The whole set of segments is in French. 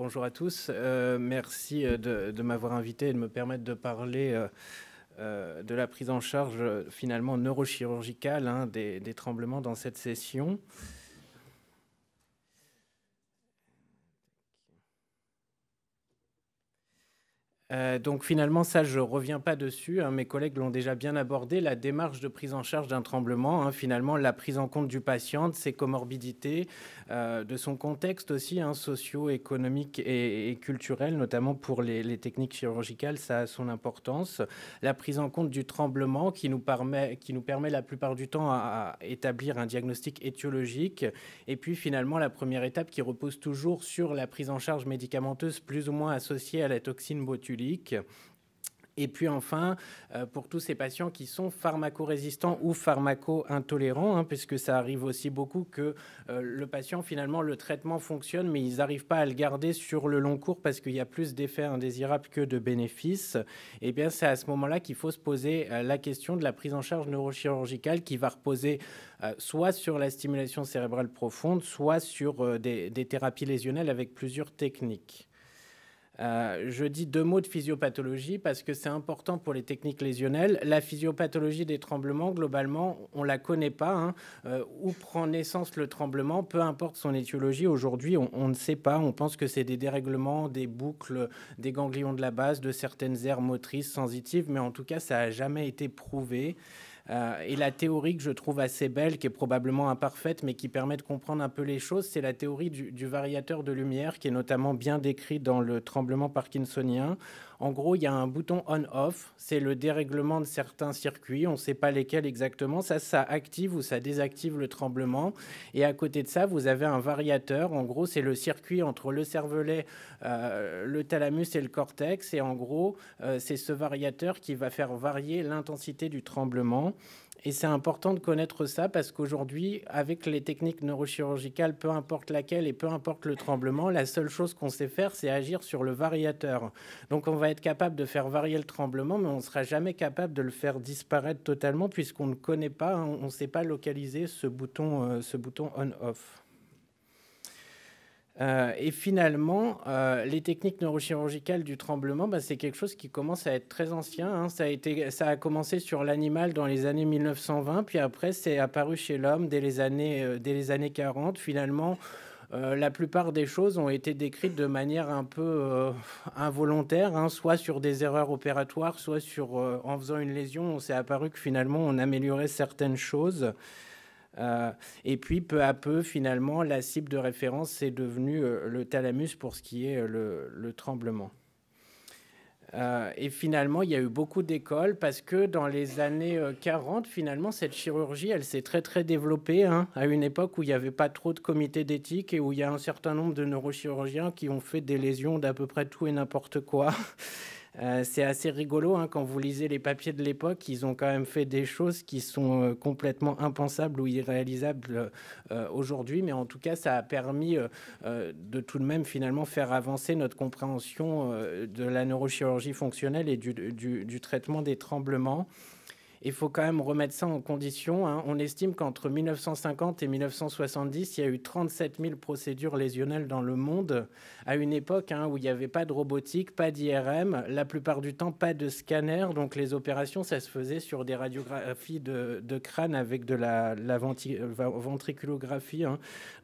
bonjour à tous. Merci de m'avoir invité et de me permettre de parler de la prise en charge finalement neurochirurgicale des tremblements dans cette session. Donc finalement, ça, je ne reviens pas dessus. Mes collègues l'ont déjà bien abordé. La démarche de prise en charge d'un tremblement, finalement, la prise en compte du patient, de ses comorbidités, de son contexte aussi, socio-économique et culturel, notamment pour les techniques chirurgicales, ça a son importance. La prise en compte du tremblement qui nous permet la plupart du temps à établir un diagnostic étiologique. Et puis finalement, la première étape qui repose toujours sur la prise en charge médicamenteuse plus ou moins associée à la toxine botulique. Et puis enfin, pour tous ces patients qui sont pharmacorésistants ou pharmaco-intolérants, puisque ça arrive aussi beaucoup que le patient, finalement, le traitement fonctionne, mais ils n'arrivent pas à le garder sur le long cours parce qu'il y a plus d'effets indésirables que de bénéfices. Et bien, c'est à ce moment-là qu'il faut se poser la question de la prise en charge neurochirurgicale qui va reposer soit sur la stimulation cérébrale profonde, soit sur des thérapies lésionnelles avec plusieurs techniques. Je dis 2 mots de physiopathologie parce que c'est important pour les techniques lésionnelles. La physiopathologie des tremblements, globalement, on ne la connaît pas. Où prend naissance le tremblement, peu importe son étiologie, aujourd'hui, on ne sait pas. On pense que c'est des dérèglements, des boucles, des ganglions de la base, de certaines aires motrices sensitives, mais en tout cas, ça n'a jamais été prouvé. Et la théorie que je trouve assez belle, qui est probablement imparfaite, mais qui permet de comprendre un peu les choses, c'est la théorie du variateur de lumière, qui est notamment bien décrit dans le tremblement parkinsonien. En gros, il y a un bouton on-off, c'est le dérèglement de certains circuits, on ne sait pas lesquels exactement, ça active ou ça désactive le tremblement. Et à côté de ça, vous avez un variateur, en gros, c'est le circuit entre le cervelet, le thalamus et le cortex, et en gros, c'est ce variateur qui va faire varier l'intensité du tremblement. Et c'est important de connaître ça parce qu'aujourd'hui, avec les techniques neurochirurgicales, peu importe laquelle et peu importe le tremblement, la seule chose qu'on sait faire, c'est agir sur le variateur. Donc on va être capable de faire varier le tremblement, mais on ne sera jamais capable de le faire disparaître totalement puisqu'on ne connaît pas, on ne sait pas localiser ce bouton on-off. Et finalement, les techniques neurochirurgicales du tremblement, c'est quelque chose qui commence à être très ancien. Ça a commencé sur l'animal dans les années 1920, puis après c'est apparu chez l'homme dès les années 40. Finalement, la plupart des choses ont été décrites de manière un peu involontaire, soit sur des erreurs opératoires, soit en faisant une lésion, on s'est apparu que finalement on améliorait certaines choses. Et puis, peu à peu, finalement, la cible de référence, c'est devenu le thalamus pour ce qui est le tremblement. Et finalement, il y a eu beaucoup d'écoles parce que dans les années 40, finalement, cette chirurgie, elle s'est très, très développée à une époque où il n'y avait pas trop de comités d'éthique et où il y a un certain nombre de neurochirurgiens qui ont fait des lésions d'à peu près tout et n'importe quoi. C'est assez rigolo quand vous lisez les papiers de l'époque, ils ont quand même fait des choses qui sont complètement impensables ou irréalisables aujourd'hui, mais en tout cas ça a permis de tout de même finalement faire avancer notre compréhension de la neurochirurgie fonctionnelle et du traitement des tremblements. Il faut quand même remettre ça en condition. On estime qu'entre 1950 et 1970, il y a eu 37 000 procédures lésionnelles dans le monde, à une époque où il n'y avait pas de robotique, pas d'IRM, la plupart du temps pas de scanner. Donc les opérations, ça se faisait sur des radiographies de crâne avec de la ventriculographie.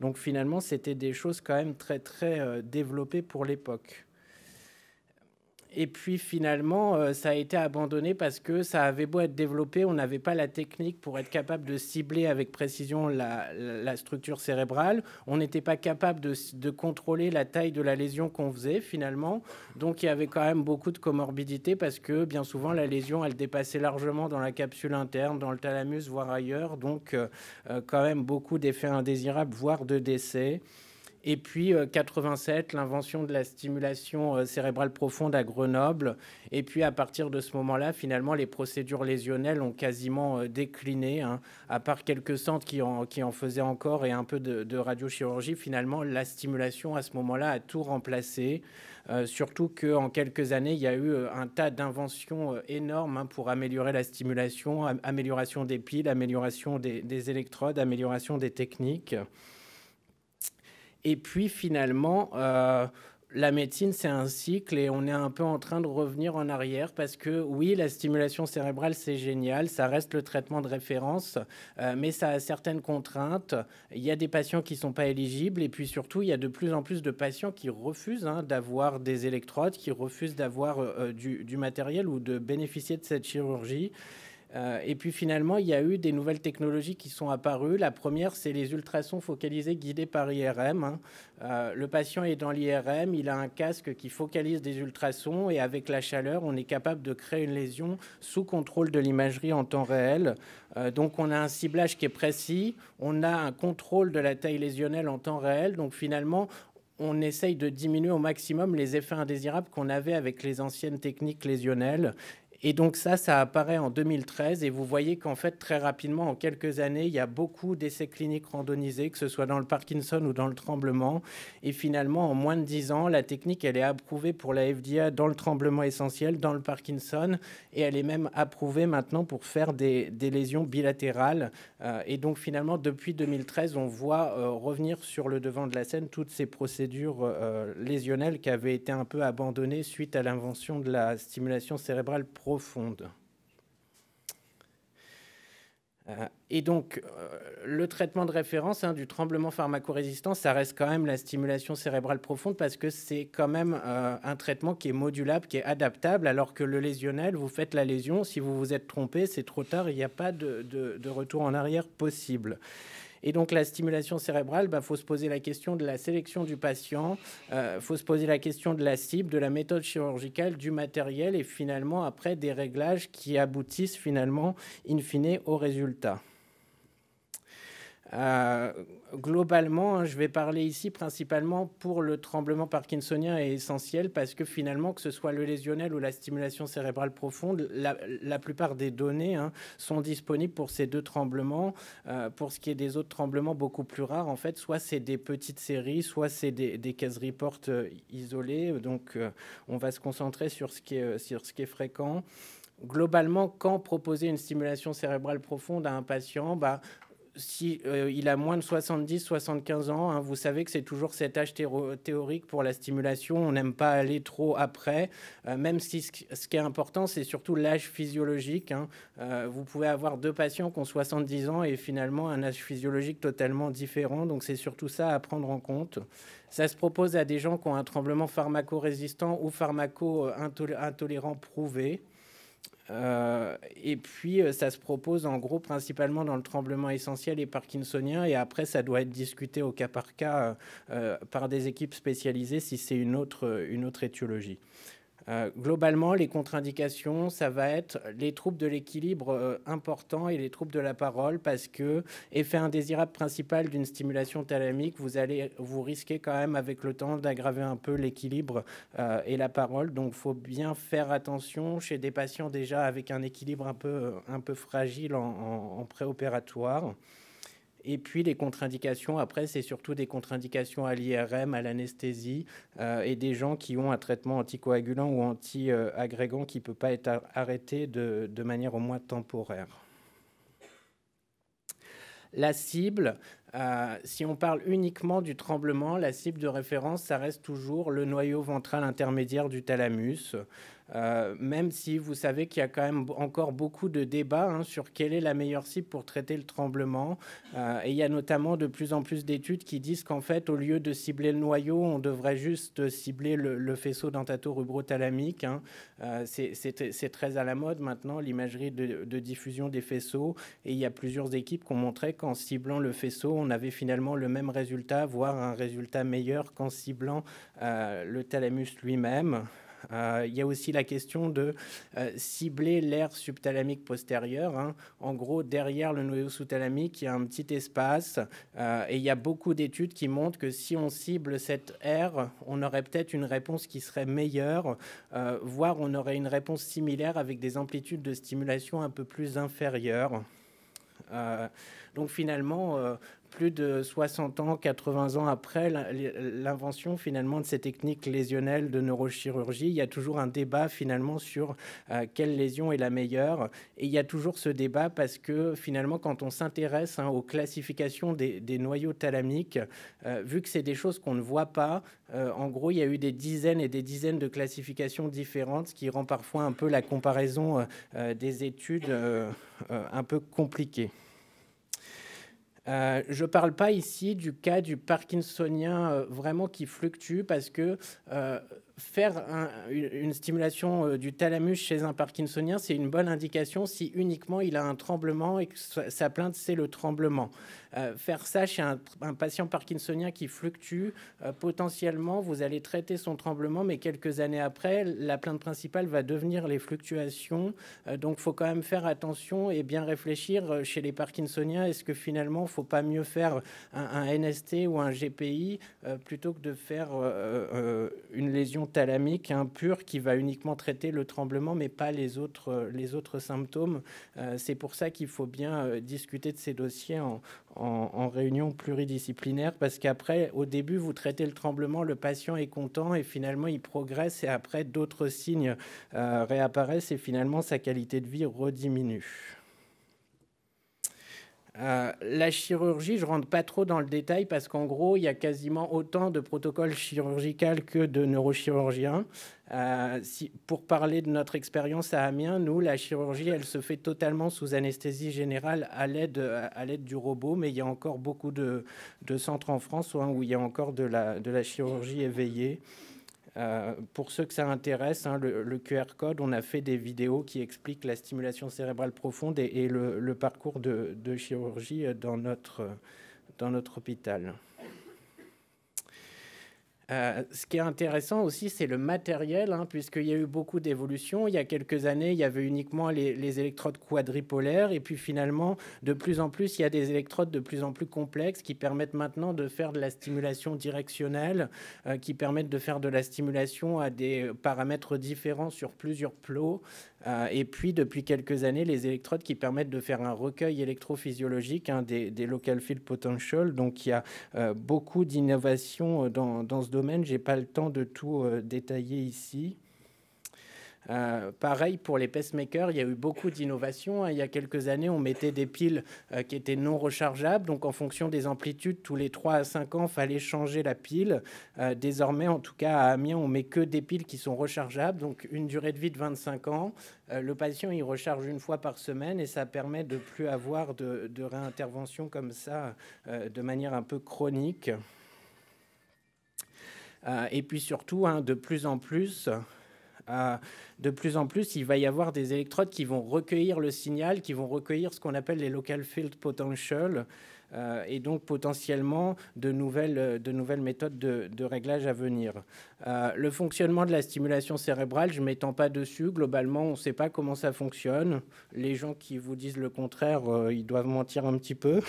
Donc finalement, c'était des choses quand même très, très développées pour l'époque. Et puis finalement, ça a été abandonné parce que ça avait beau être développé, on n'avait pas la technique pour être capable de cibler avec précision la structure cérébrale. On n'était pas capable de contrôler la taille de la lésion qu'on faisait finalement. Donc il y avait quand même beaucoup de comorbidités parce que bien souvent la lésion, elle dépassait largement dans la capsule interne, dans le thalamus, voire ailleurs. Donc quand même beaucoup d'effets indésirables, voire de décès. Et puis 87, l'invention de la stimulation cérébrale profonde à Grenoble. Et puis à partir de ce moment-là, finalement, les procédures lésionnelles ont quasiment décliné. À part quelques centres qui en faisaient encore et un peu de radiochirurgie, finalement, la stimulation à ce moment-là a tout remplacé. Surtout qu'en quelques années, il y a eu un tas d'inventions énormes pour améliorer la stimulation, amélioration des piles, amélioration des électrodes, amélioration des techniques. Et puis finalement, la médecine, c'est un cycle et on est un peu en train de revenir en arrière parce que oui, la stimulation cérébrale, c'est génial, ça reste le traitement de référence, mais ça a certaines contraintes. Il y a des patients qui ne sont pas éligibles et puis surtout, il y a de plus en plus de patients qui refusent d'avoir des électrodes, qui refusent d'avoir du matériel ou de bénéficier de cette chirurgie. Et puis finalement, il y a eu des nouvelles technologies qui sont apparues. La première, c'est les ultrasons focalisés guidés par IRM. Le patient est dans l'IRM, il a un casque qui focalise des ultrasons et avec la chaleur, on est capable de créer une lésion sous contrôle de l'imagerie en temps réel. Donc on a un ciblage qui est précis, on a un contrôle de la taille lésionnelle en temps réel. Donc finalement, on essaye de diminuer au maximum les effets indésirables qu'on avait avec les anciennes techniques lésionnelles. Et donc ça apparaît en 2013 et vous voyez qu'en fait, très rapidement, en quelques années, il y a beaucoup d'essais cliniques randomisés, que ce soit dans le Parkinson ou dans le tremblement. Et finalement, en moins de 10 ans, la technique, elle est approuvée pour la FDA dans le tremblement essentiel, dans le Parkinson, et elle est même approuvée maintenant pour faire des lésions bilatérales. Et donc finalement, depuis 2013, on voit revenir sur le devant de la scène toutes ces procédures lésionnelles qui avaient été un peu abandonnées suite à l'invention de la stimulation cérébrale profonde. Et donc, le traitement de référence du tremblement pharmacorésistant, ça reste quand même la stimulation cérébrale profonde parce que c'est quand même un traitement qui est modulable, qui est adaptable, alors que le lésionnel, vous faites la lésion, si vous vous êtes trompé, c'est trop tard, il n'y a pas de retour en arrière possible. Et donc, la stimulation cérébrale, faut se poser la question de la sélection du patient, faut se poser la question de la cible, de la méthode chirurgicale, du matériel et finalement, après, des réglages qui aboutissent finalement, in fine, au résultat. Globalement, je vais parler ici principalement pour le tremblement parkinsonien est essentiel parce que finalement, que ce soit le lésionnel ou la stimulation cérébrale profonde, la plupart des données sont disponibles pour ces deux tremblements. Pour ce qui est des autres tremblements beaucoup plus rares, en fait, soit c'est des petites séries, soit c'est des case reports isolés. Donc, on va se concentrer sur ce qui est fréquent. Globalement, quand proposer une stimulation cérébrale profonde à un patient, si il a moins de 70-75 ans, vous savez que c'est toujours cet âge théorique pour la stimulation. On n'aime pas aller trop après, même si ce qui est important, c'est surtout l'âge physiologique. Vous pouvez avoir deux patients qui ont 70 ans et finalement un âge physiologique totalement différent. Donc c'est surtout ça à prendre en compte. Ça se propose à des gens qui ont un tremblement pharmacorésistant ou pharmaco-intolérant prouvé. Et puis ça se propose en gros principalement dans le tremblement essentiel et parkinsonien et après ça doit être discuté au cas par cas par des équipes spécialisées si c'est une autre étiologie. Globalement, les contre-indications, ça va être les troubles de l'équilibre importants et les troubles de la parole parce que effet indésirable principal d'une stimulation thalamique, vous risquez quand même avec le temps d'aggraver un peu l'équilibre et la parole. Donc, il faut bien faire attention chez des patients déjà avec un équilibre un peu fragile en préopératoire. Et puis les contre-indications, après, c'est surtout des contre-indications à l'IRM, à l'anesthésie, et des gens qui ont un traitement anticoagulant ou anti-agrégant qui ne peut pas être arrêté de manière au moins temporaire. La cible, si on parle uniquement du tremblement, la cible de référence, ça reste toujours le noyau ventral intermédiaire du thalamus. Même si vous savez qu'il y a quand même encore beaucoup de débats sur quelle est la meilleure cible pour traiter le tremblement. Et il y a notamment de plus en plus d'études qui disent qu'en fait, au lieu de cibler le noyau, on devrait juste cibler le faisceau dentato-rubro-thalamique. C'est très à la mode maintenant, l'imagerie de diffusion des faisceaux. Et il y a plusieurs équipes qui ont montré qu'en ciblant le faisceau, on avait finalement le même résultat, voire un résultat meilleur qu'en ciblant le thalamus lui-même. Il y a aussi la question de cibler l'aire subthalamique postérieure. En gros, derrière le noyau sous-thalamique, il y a un petit espace et il y a beaucoup d'études qui montrent que si on cible cette aire, on aurait peut-être une réponse qui serait meilleure, voire on aurait une réponse similaire avec des amplitudes de stimulation un peu plus inférieures. Donc finalement, plus de 60 ans, 80 ans après l'invention finalement de ces techniques lésionnelles de neurochirurgie, il y a toujours un débat finalement sur quelle lésion est la meilleure. Et il y a toujours ce débat parce que finalement, quand on s'intéresse aux classifications des noyaux thalamiques, vu que c'est des choses qu'on ne voit pas, en gros, il y a eu des dizaines et des dizaines de classifications différentes, ce qui rend parfois un peu la comparaison des études un peu compliquée. Je ne parle pas ici du cas du parkinsonien vraiment qui fluctue parce que faire une stimulation du thalamus chez un parkinsonien, c'est une bonne indication si uniquement il a un tremblement et que sa plainte, c'est le tremblement. Faire ça chez un patient parkinsonien qui fluctue, potentiellement, vous allez traiter son tremblement, mais quelques années après, la plainte principale va devenir les fluctuations. Donc, il faut quand même faire attention et bien réfléchir chez les parkinsoniens. Est-ce que finalement, il ne faut pas mieux faire un NST ou un GPI plutôt que de faire une lésion thalamique pure qui va uniquement traiter le tremblement, mais pas les autres symptômes. C'est pour ça qu'il faut bien discuter de ces dossiers en réunion pluridisciplinaire, parce qu'après, au début, vous traitez le tremblement, le patient est content et finalement, il progresse et après, d'autres signes réapparaissent et finalement, sa qualité de vie rediminue. La chirurgie, je ne rentre pas trop dans le détail parce qu'en gros, il y a quasiment autant de protocoles chirurgicaux que de neurochirurgiens. Pour parler de notre expérience à Amiens, nous, la chirurgie, elle se fait totalement sous anesthésie générale à l'aide du robot, mais il y a encore beaucoup de centres en France où il y a encore de la chirurgie éveillée. Pour ceux que ça intéresse, le QR code, on a fait des vidéos qui expliquent la stimulation cérébrale profonde et le parcours de chirurgie dans notre hôpital. Ce qui est intéressant aussi, c'est le matériel, puisqu'il y a eu beaucoup d'évolutions. Il y a quelques années, il y avait uniquement les électrodes quadripolaires. Et puis finalement, de plus en plus, il y a des électrodes de plus en plus complexes qui permettent maintenant de faire de la stimulation directionnelle, qui permettent de faire de la stimulation à des paramètres différents sur plusieurs plots. Et puis, depuis quelques années, les électrodes qui permettent de faire un recueil électrophysiologique des local field potential. Donc, il y a beaucoup d'innovations dans ce domaine. Je n'ai pas le temps de tout détailler ici. Pareil pour les pacemakers, il y a eu beaucoup d'innovations. Il y a quelques années, on mettait des piles qui étaient non rechargeables. Donc, en fonction des amplitudes, tous les 3 à 5 ans, il fallait changer la pile. Désormais, en tout cas, à Amiens, on met que des piles qui sont rechargeables. Donc, une durée de vie de 25 ans. Le patient, il recharge une fois par semaine et ça permet de ne plus avoir de réintervention comme ça de manière un peu chronique. Et puis surtout, de plus en plus, il va y avoir des électrodes qui vont recueillir le signal, qui vont recueillir ce qu'on appelle les local field potential, et donc potentiellement de nouvelles méthodes de réglage à venir. Le fonctionnement de la stimulation cérébrale, je ne m'étends pas dessus. Globalement, on ne sait pas comment ça fonctionne. Les gens qui vous disent le contraire, ils doivent mentir un petit peu.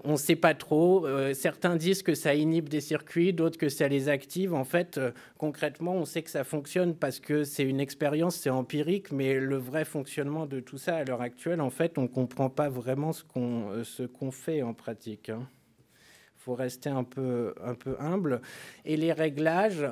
On ne sait pas trop. Certains disent que ça inhibe des circuits, d'autres que ça les active. En fait, concrètement, on sait que ça fonctionne parce que c'est une expérience, c'est empirique, mais le vrai fonctionnement de tout ça à l'heure actuelle, en fait, on ne comprend pas vraiment ce qu'on fait en pratique. Il faut rester un peu humble. Et les réglages,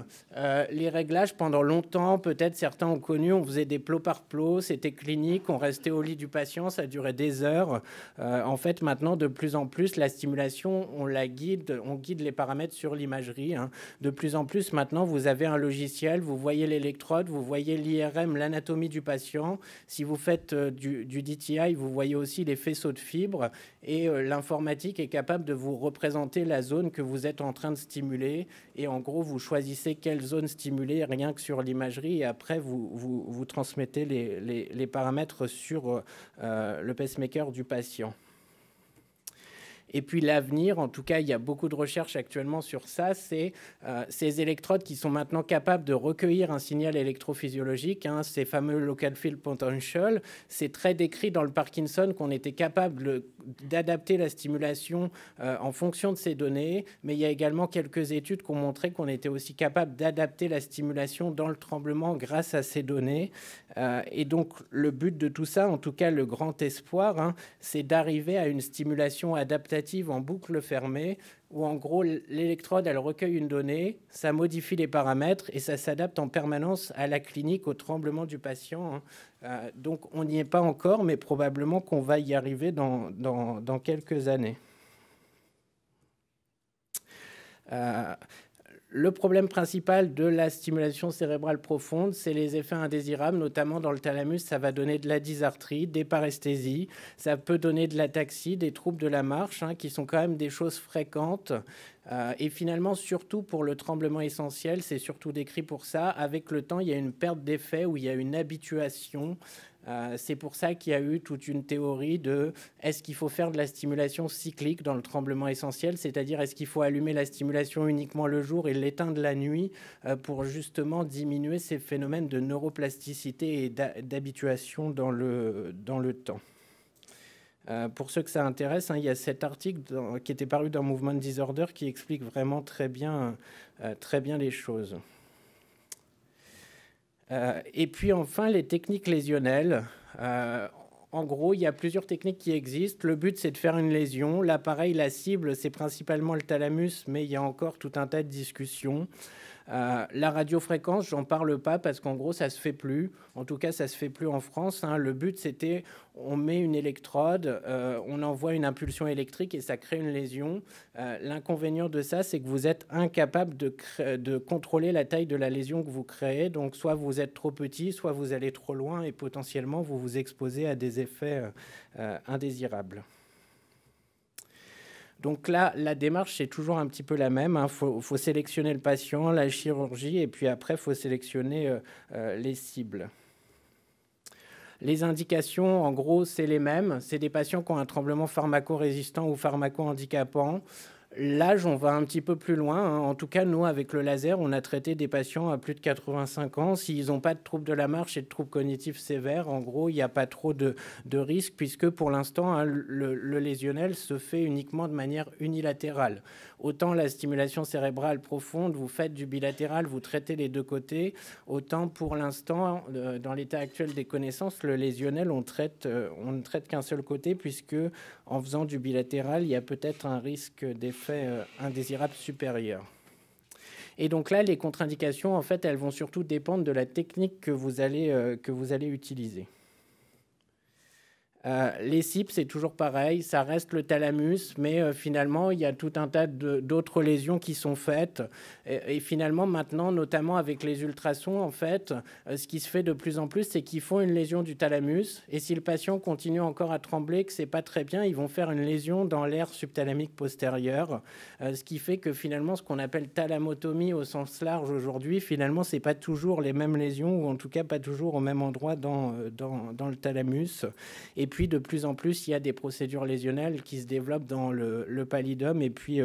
pendant longtemps, peut-être certains ont connu, on faisait des plots par plot, c'était clinique, on restait au lit du patient, ça durait des heures. En fait, maintenant, de plus en plus, la stimulation, on guide les paramètres sur l'imagerie. De plus en plus, maintenant, vous avez un logiciel, vous voyez l'électrode, vous voyez l'IRM, l'anatomie du patient. Si vous faites du DTI, vous voyez aussi les faisceaux de fibres et l'informatique est capable de vous représenter la zone que vous êtes en train de stimuler et en gros vous choisissez quelle zone stimuler rien que sur l'imagerie et après vous transmettez les paramètres sur le pacemaker du patient. Et puis l'avenir, en tout cas, il y a beaucoup de recherches actuellement sur ça, c'est ces électrodes qui sont maintenant capables de recueillir un signal électrophysiologique, ces fameux local field potential. C'est très décrit dans le Parkinson qu'on était capable d'adapter la stimulation en fonction de ces données, mais il y a également quelques études qui ont montré qu'on était aussi capable d'adapter la stimulation dans le tremblement grâce à ces données. Et donc, le but de tout ça, en tout cas le grand espoir, c'est d'arriver à une stimulation adaptative adaptative en boucle fermée, où en gros l'électrode, elle recueille une donnée, ça modifie les paramètres et ça s'adapte en permanence à la clinique, au tremblement du patient. Donc on n'y est pas encore, mais probablement qu'on va y arriver dans quelques années. Le problème principal de la stimulation cérébrale profonde, c'est les effets indésirables, notamment dans le thalamus. Ça va donner de la dysarthrie, des paresthésies, ça peut donner de l'ataxie, des troubles de la marche, qui sont quand même des choses fréquentes. Et finalement, surtout pour le tremblement essentiel, c'est surtout décrit pour ça. Avec le temps, il y a une perte d'effet où il y a une habituation. C'est pour ça qu'il y a eu toute une théorie de est-ce qu'il faut faire de la stimulation cyclique dans le tremblement essentiel, c'est-à-dire est-ce qu'il faut allumer la stimulation uniquement le jour et l'éteindre la nuit pour justement diminuer ces phénomènes de neuroplasticité et d'habituation dans le temps. Pour ceux que ça intéresse, il y a cet article qui était paru dans Movement Disorder qui explique vraiment très bien les choses. Et puis enfin, les techniques lésionnelles. En gros, il y a plusieurs techniques qui existent. Le but, c'est de faire une lésion. L'appareil, la cible, c'est principalement le thalamus, mais il y a encore tout un tas de discussions. La radiofréquence, j'en parle pas parce qu'en gros, ça se fait plus. En tout cas, ça se fait plus en France. Le but, c'était, on met une électrode, on envoie une impulsion électrique et ça crée une lésion. L'inconvénient de ça, c'est que vous êtes incapable de contrôler la taille de la lésion que vous créez. Donc, soit vous êtes trop petit, soit vous allez trop loin et potentiellement, vous vous exposez à des effets indésirables. Donc là, la démarche, c'est toujours un petit peu la même. Faut sélectionner le patient, la chirurgie, et puis après, il faut sélectionner les cibles. Les indications, en gros, c'est les mêmes. C'est des patients qui ont un tremblement pharmacorésistant ou pharmaco-handicapant. L'âge, on va un petit peu plus loin. En tout cas, nous, avec le laser, on a traité des patients à plus de 85 ans. S'ils n'ont pas de troubles de la marche et de troubles cognitifs sévères, en gros, il n'y a pas trop de risques puisque pour l'instant, le lésionnel se fait uniquement de manière unilatérale. Autant la stimulation cérébrale profonde, vous faites du bilatéral, vous traitez les deux côtés. Autant pour l'instant, dans l'état actuel des connaissances, le lésionnel, on ne traite qu'un seul côté puisque en faisant du bilatéral, il y a peut-être un risque d'effet indésirable supérieur. Et donc là, les contre-indications, en fait, elles vont surtout dépendre de la technique que vous allez utiliser. Les cibles, c'est toujours pareil, ça reste le thalamus, mais finalement, il y a tout un tas d'autres lésions qui sont faites. Et finalement, maintenant, notamment avec les ultrasons, en fait, ce qui se fait de plus en plus, c'est qu'ils font une lésion du thalamus. Et si le patient continue encore à trembler, que c'est pas très bien, ils vont faire une lésion dans l'aire subthalamique postérieure. Ce qui fait que finalement, ce qu'on appelle thalamotomie au sens large aujourd'hui, finalement, c'est pas toujours les mêmes lésions, ou en tout cas pas toujours au même endroit dans le thalamus. Et puis, de plus en plus, il y a des procédures lésionnelles qui se développent dans le pallidum et puis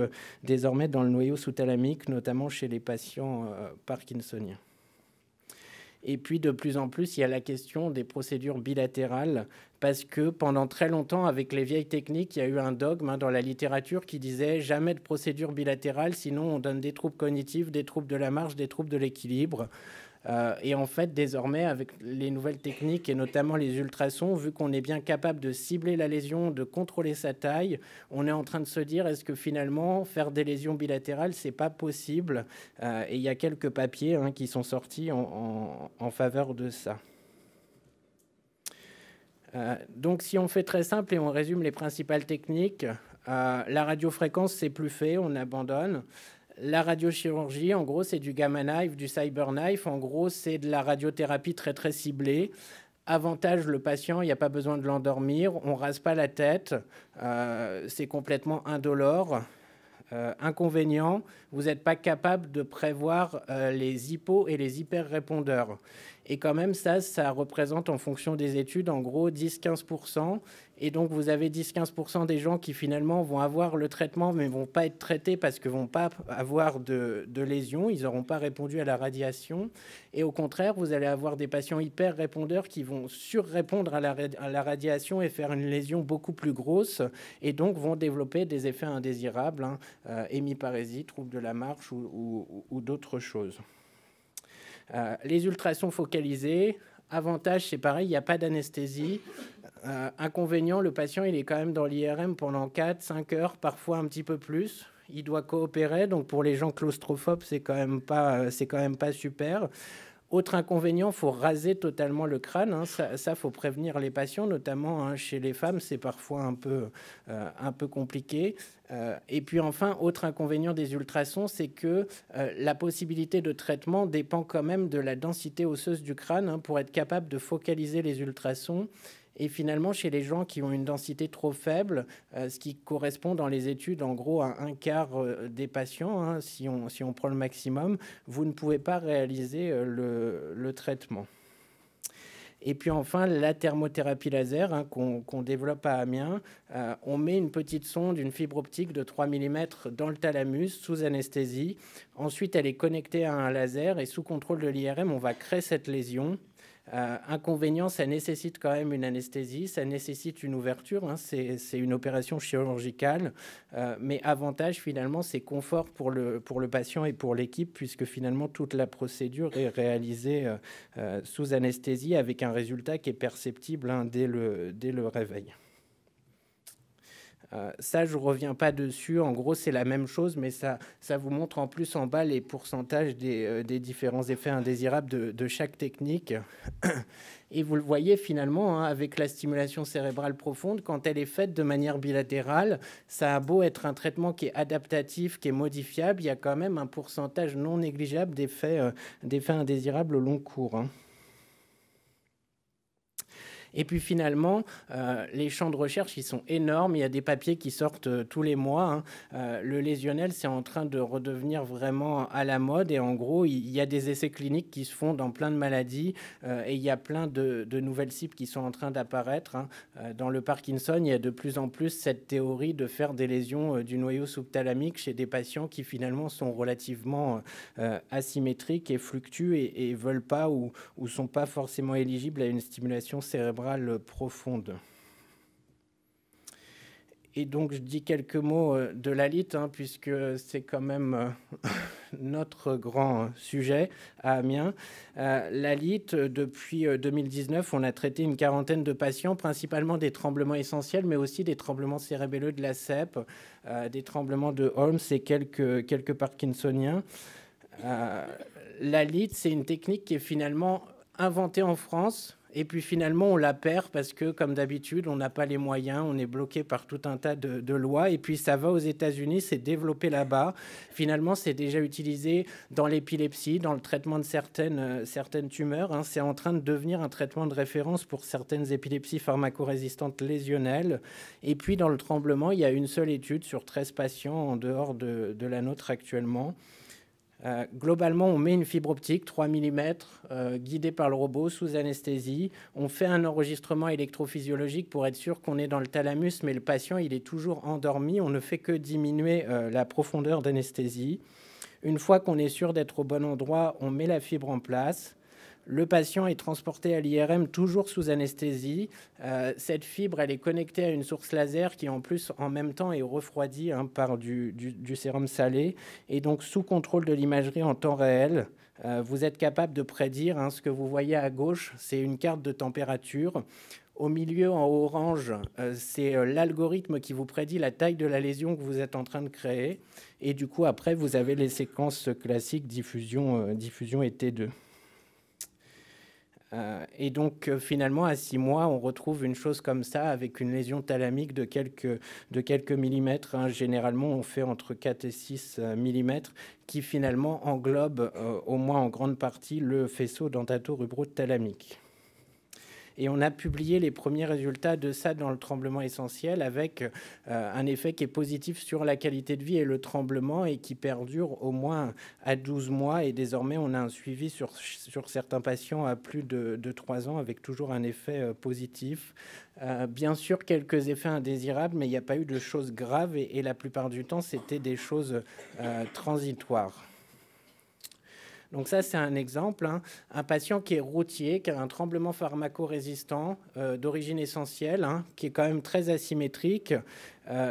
désormais dans le noyau sous-thalamique, notamment chez les patients parkinsoniens. Et puis, de plus en plus, il y a la question des procédures bilatérales, parce que pendant très longtemps, avec les vieilles techniques, il y a eu un dogme dans la littérature qui disait jamais de procédure bilatérale, sinon on donne des troubles cognitifs, des troubles de la marche, des troubles de l'équilibre. Et en fait, désormais, avec les nouvelles techniques et notamment les ultrasons, vu qu'on est bien capable de cibler la lésion, de contrôler sa taille, on est en train de se dire est-ce que finalement faire des lésions bilatérales, c'est pas possible. Et il y a quelques papiers qui sont sortis en faveur de ça. Donc, si on fait très simple et on résume les principales techniques, la radiofréquence, c'est plus fait, on abandonne. La radiochirurgie, en gros, c'est du gamma knife, du cyber knife. En gros, c'est de la radiothérapie très, très ciblée. Avantage, le patient, il n'y a pas besoin de l'endormir. On ne rase pas la tête. C'est complètement indolore. Inconvénient, vous n'êtes pas capable de prévoir les hypo et les hyper-répondeurs. Et quand même, ça représente en fonction des études, en gros, 10-15%. Et donc, vous avez 10-15% des gens qui, finalement, vont avoir le traitement, mais ne vont pas être traités parce qu'ils ne vont pas avoir de lésions. Ils n'auront pas répondu à la radiation. Et au contraire, vous allez avoir des patients hyper-répondeurs qui vont surrépondre à la radiation et faire une lésion beaucoup plus grosse. Et donc, vont développer des effets indésirables, hémiparésie, troubles de la marche ou d'autres choses. Les ultrasons focalisés, Avantage, c'est pareil, il n'y a pas d'anesthésie. Inconvénient, le patient, il est quand même dans l'IRM pendant 4-5 heures, parfois un petit peu plus. Il doit coopérer, donc pour les gens claustrophobes, c'est quand même pas super. Autre inconvénient, il faut raser totalement le crâne. Hein. Ça, faut prévenir les patients, notamment hein, chez les femmes, c'est parfois un peu compliqué. Et puis enfin, autre inconvénient des ultrasons, c'est que la possibilité de traitement dépend quand même de la densité osseuse du crâne hein, pour être capable de focaliser les ultrasons. Et finalement, chez les gens qui ont une densité trop faible, ce qui correspond dans les études en gros à un quart des patients, hein, si on prend le maximum, vous ne pouvez pas réaliser le traitement. Et puis enfin, la thermothérapie laser hein, qu'on développe à Amiens, on met une petite sonde, une fibre optique de 3 mm dans le thalamus sous anesthésie. Ensuite, elle est connectée à un laser et sous contrôle de l'IRM, on va créer cette lésion. Inconvénient, ça nécessite quand même une anesthésie, ça nécessite une ouverture, hein, c'est une opération chirurgicale, mais avantage finalement, c'est confort pour le patient et pour l'équipe, puisque finalement toute la procédure est réalisée sous anesthésie avec un résultat qui est perceptible hein, dès le réveil. Ça, je ne reviens pas dessus. En gros, c'est la même chose, mais ça vous montre en plus en bas les pourcentages des différents effets indésirables de chaque technique. Et vous le voyez finalement, hein, avec la stimulation cérébrale profonde, quand elle est faite de manière bilatérale, ça a beau être un traitement qui est adaptatif, qui est modifiable, il y a quand même un pourcentage non négligeable d'effets indésirables au long cours. Hein. Et puis finalement, les champs de recherche, ils sont énormes. Il y a des papiers qui sortent tous les mois. Hein. Le lésionnel, c'est en train de redevenir vraiment à la mode. Et en gros, il y a des essais cliniques qui se font dans plein de maladies. Et il y a plein de nouvelles cibles qui sont en train d'apparaître. Hein. Dans le Parkinson, il y a de plus en plus cette théorie de faire des lésions du noyau subthalamique chez des patients qui finalement sont relativement asymétriques et fluctuent et veulent pas ou sont pas forcément éligibles à une stimulation cérébrale profonde. Et donc, je dis quelques mots de la LIT, hein, puisque c'est quand même notre grand sujet à Amiens. La LIT, depuis 2019, on a traité une quarantaine de patients, principalement des tremblements essentiels, mais aussi des tremblements cérébelleux de la CEP, des tremblements de Holmes et quelques parkinsoniens. La LIT, c'est une technique qui est finalement inventée en France. Et puis finalement, on la perd parce que, comme d'habitude, on n'a pas les moyens, on est bloqué par tout un tas de lois. Et puis ça va aux États-Unis, c'est développé là-bas. Finalement, c'est déjà utilisé dans l'épilepsie, dans le traitement de certaines tumeurs. Hein. C'est en train de devenir un traitement de référence pour certaines épilepsies pharmacorésistantes lésionnelles. Et puis dans le tremblement, il y a une seule étude sur 13 patients en dehors de la nôtre actuellement. Globalement, on met une fibre optique 3 mm guidée par le robot sous anesthésie. On fait un enregistrement électrophysiologique pour être sûr qu'on est dans le thalamus, mais le patient il est toujours endormi. On ne fait que diminuer la profondeur d'anesthésie. Une fois qu'on est sûr d'être au bon endroit, on met la fibre en place. Le patient est transporté à l'IRM toujours sous anesthésie. Cette fibre, elle est connectée à une source laser qui, en plus, en même temps, est refroidie hein, par du sérum salé. Et donc, sous contrôle de l'imagerie en temps réel, vous êtes capable de prédire hein, ce que vous voyez à gauche. C'est une carte de température. Au milieu, en orange, c'est l'algorithme qui vous prédit la taille de la lésion que vous êtes en train de créer. Et du coup, après, vous avez les séquences classiques diffusion et T2. Et donc, finalement, à 6 mois, on retrouve une chose comme ça, avec une lésion thalamique de quelques millimètres. Hein. Généralement, on fait entre 4 et 6 millimètres, qui finalement englobe, au moins en grande partie, le faisceau dentato-rubro-thalamique. Et on a publié les premiers résultats de ça dans le tremblement essentiel avec un effet qui est positif sur la qualité de vie et le tremblement et qui perdure au moins à 12 mois. Et désormais, on a un suivi sur certains patients à plus de 3 ans avec toujours un effet positif. Bien sûr, quelques effets indésirables, mais il n'y a pas eu de choses graves et la plupart du temps, c'était des choses transitoires. Donc ça, c'est un exemple, hein. Un patient qui est routier, qui a un tremblement pharmacorésistant d'origine essentielle, hein, qui est quand même très asymétrique,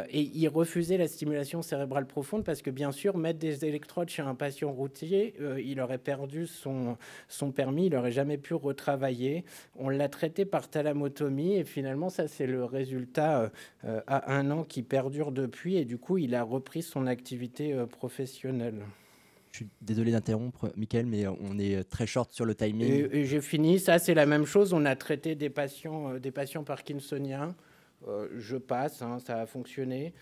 et il refusait la stimulation cérébrale profonde parce que, bien sûr, mettre des électrodes chez un patient routier, il aurait perdu son permis, il n'aurait jamais pu retravailler. On l'a traité par thalamotomie et finalement, ça, c'est le résultat à 1 an qui perdure depuis, et du coup, il a repris son activité professionnelle. Je suis désolé d'interrompre, Mickaël, mais on est très short sur le timing. Et j'ai fini. Ça, c'est la même chose. On a traité des patients parkinsoniens. Je passe, hein, ça a fonctionné.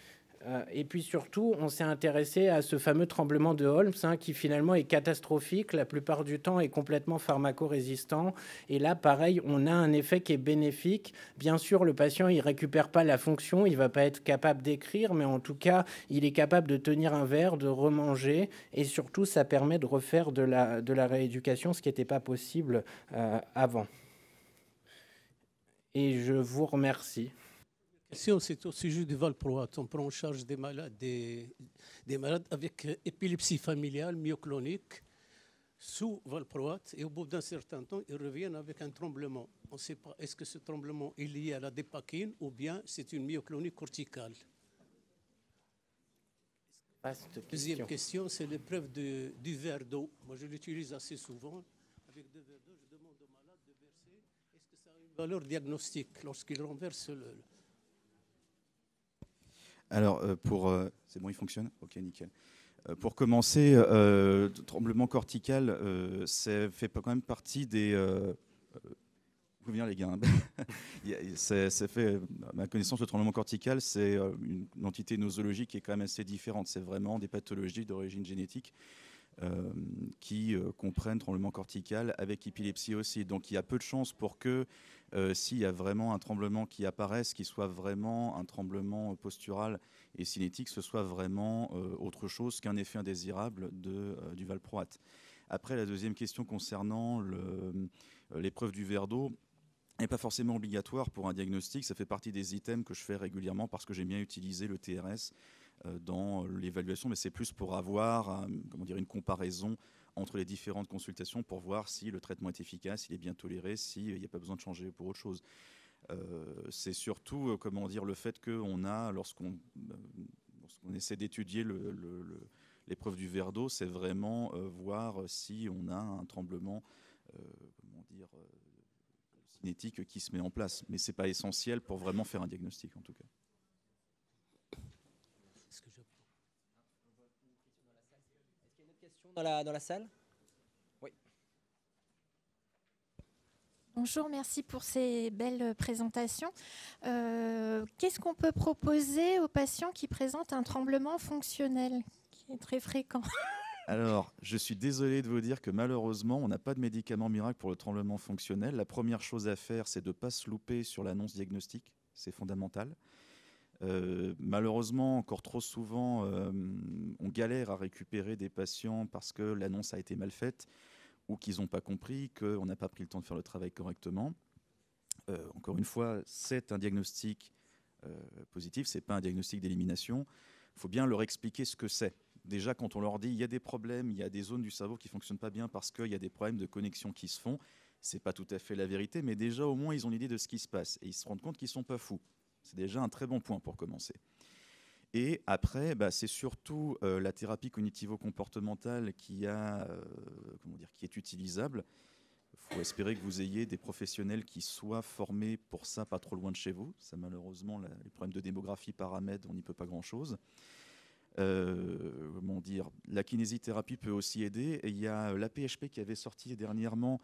Et puis surtout, on s'est intéressé à ce fameux tremblement de Holmes, hein, qui finalement est catastrophique. La plupart du temps est complètement pharmacorésistant. Et là, pareil, on a un effet qui est bénéfique. Bien sûr, le patient, il récupère pas la fonction, il va pas être capable d'écrire, mais en tout cas, il est capable de tenir un verre, de remanger. Et surtout, ça permet de refaire de la rééducation, ce qui n'était pas possible avant. Et je vous remercie. C'est au sujet du valproate. On prend en charge des malades avec épilepsie familiale myoclonique sous valproate, et au bout d'un certain temps, ils reviennent avec un tremblement. On ne sait pas, est-ce que ce tremblement est lié à la dépakine ou bien c'est une myoclonie corticale. Deuxième question, c'est l'épreuve du verre d'eau. Moi, je l'utilise assez souvent. Avec 2 verres d'eau, je demande aux malades de verser. Est-ce que ça a une valeur diagnostique lorsqu'ils renversent le... Alors, c'est bon, il fonctionne? Ok, nickel. Pour commencer, tremblement cortical, ça fait quand même partie des... Vous venez les gars. Ça fait, à ma connaissance, le tremblement cortical, c'est une entité nosologique qui est quand même assez différente. C'est vraiment des pathologies d'origine génétique qui comprennent tremblement cortical avec épilepsie aussi. Donc il y a peu de chances pour que s'il y a vraiment un tremblement qui apparaisse, qu'il soit vraiment un tremblement postural et cinétique, ce soit vraiment autre chose qu'un effet indésirable du valproate. Après, la deuxième question concernant l'épreuve du verre d'eau n'est pas forcément obligatoire pour un diagnostic. Ça fait partie des items que je fais régulièrement parce que j'aime bien utiliser le TRS dans l'évaluation, mais c'est plus pour avoir une comparaison entre les différentes consultations pour voir si le traitement est efficace, s'il est bien toléré, s'il n'y a pas besoin de changer pour autre chose. C'est surtout le fait qu'on a, lorsqu'on essaie d'étudier l'épreuve du verre d'eau, c'est vraiment voir si on a un tremblement cinétique qui se met en place. Mais ce n'est pas essentiel pour vraiment faire un diagnostic en tout cas. Est-ce qu'il y a une autre question dans la salle? Oui. Bonjour, merci pour ces belles présentations. Qu'est-ce qu'on peut proposer aux patients qui présentent un tremblement fonctionnel, qui est très fréquent? Alors, je suis désolé de vous dire que malheureusement, on n'a pas de médicament miracle pour le tremblement fonctionnel. La première chose à faire, c'est de ne pas se louper sur l'annonce diagnostique. C'est fondamental. Malheureusement, encore trop souvent, on galère à récupérer des patients parce que l'annonce a été mal faite ou qu'ils n'ont pas compris, qu'on n'a pas pris le temps de faire le travail correctement. Encore une fois, c'est un diagnostic positif, ce n'est pas un diagnostic d'élimination. Il faut bien leur expliquer ce que c'est. Déjà, quand on leur dit il y a des problèmes, il y a des zones du cerveau qui ne fonctionnent pas bien parce qu'il y a des problèmes de connexion qui se font, ce n'est pas tout à fait la vérité, mais déjà, au moins, ils ont l'idée de ce qui se passe et ils se rendent compte qu'ils ne sont pas fous. C'est déjà un très bon point pour commencer. Et après, c'est surtout la thérapie cognitivo-comportementale qui est utilisable. Il faut espérer que vous ayez des professionnels qui soient formés pour ça, pas trop loin de chez vous. Ça, malheureusement, les problèmes de démographie par AMED, on n'y peut pas grand-chose. La kinésithérapie peut aussi aider. Et il y a l'AP-HP qui avait sorti dernièrement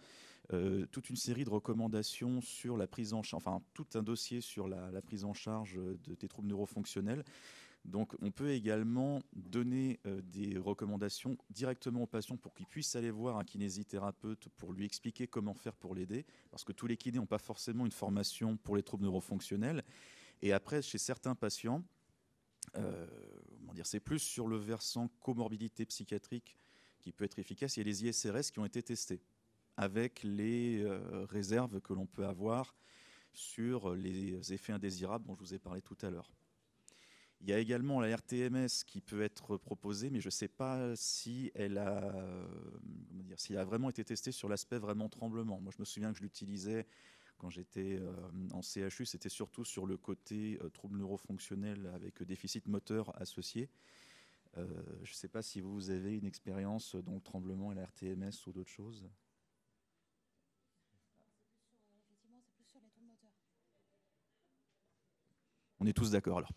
toute une série de recommandations sur la prise en charge, tout un dossier sur la prise en charge des troubles neurofonctionnels. Donc, on peut également donner des recommandations directement aux patients pour qu'ils puissent aller voir un kinésithérapeute pour lui expliquer comment faire pour l'aider, parce que tous les kinés n'ont pas forcément une formation pour les troubles neurofonctionnels. Et après, chez certains patients, c'est plus sur le versant comorbidité psychiatrique qui peut être efficace. Il y a les ISRS qui ont été testés avec les réserves que l'on peut avoir sur les effets indésirables dont je vous ai parlé tout à l'heure. Il y a également la RTMS qui peut être proposée, mais je ne sais pas si elle si elle a vraiment été testée sur l'aspect vraiment tremblement. Moi, je me souviens que je l'utilisais quand j'étais en CHU, c'était surtout sur le côté troubles neurofonctionnels avec déficit moteur associé. Je ne sais pas si vous avez une expérience dans le tremblement et la RTMS ou d'autres choses. On est tous d'accord alors.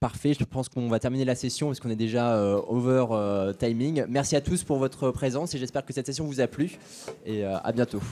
Parfait, je pense qu'on va terminer la session parce qu'on est déjà over timing. Merci à tous pour votre présence et j'espère que cette session vous a plu et à bientôt.